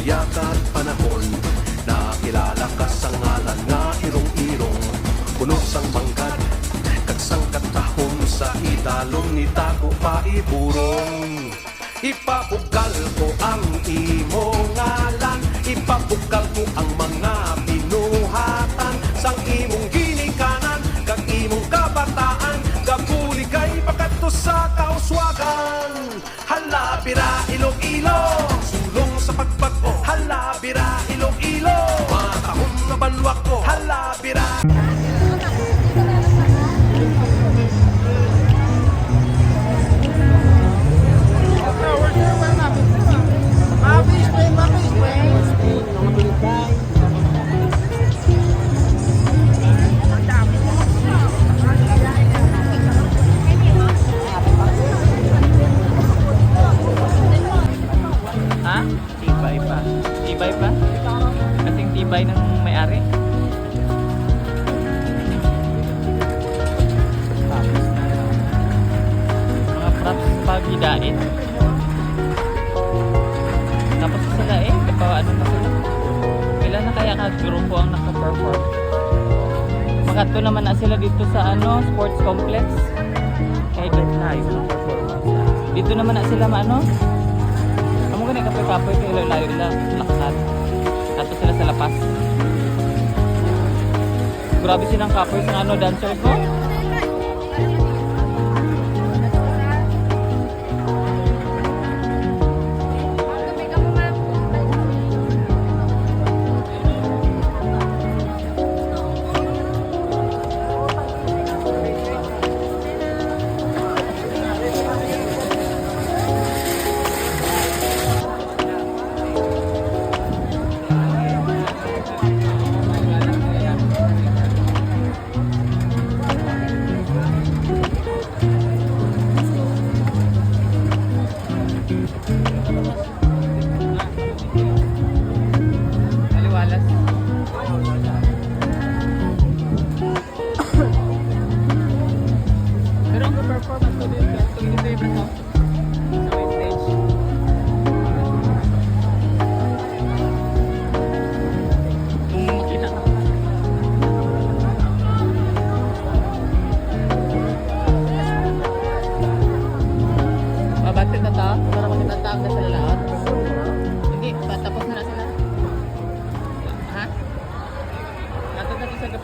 yakat panahon, nakilala ka sa ngalan nga irong-irong, puno sang manggad, kagsang katahom sa idalom ni Tago paiburong. Ipabugal ko ang imo ngalan, ipabugal ko ang mga binuhatan sang imong ginikanan, kag imong kabataan, gapuli kay pakato sa kauswagan. Halabira Iloilo, sulong sa pagbago. Halabira Iloilo, matahom na banwa ko. Halabira. Tibay pa. Tibay pa? Kasing tibay ng may-ari. Mga props paghidain. Tapos sila kapaano na sila. Kailan na kaya ka-grupo ang naka-perform? Makadto naman na sila dito sa sports complex. Kahit tayo. Dito naman na sila Amo gani kapoy-kapoy kay layo lang lakad. Ato sila sa lapas. Grabe silang kapoy sa dancers mo.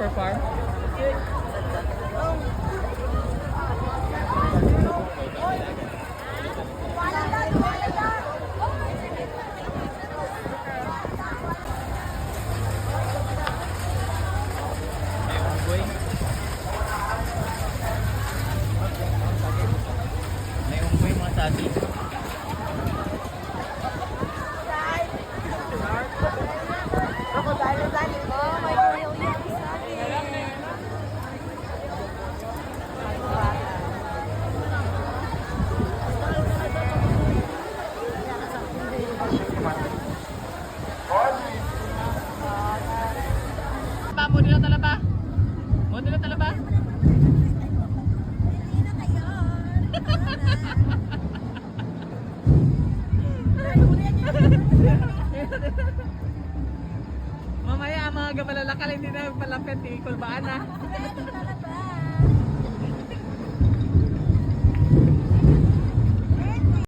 Perform? May unggoy mga sabi. Modelo talaba? Modelo talaba? Mamaya ang mga malalakal hindi na palapit, ikulbaan na.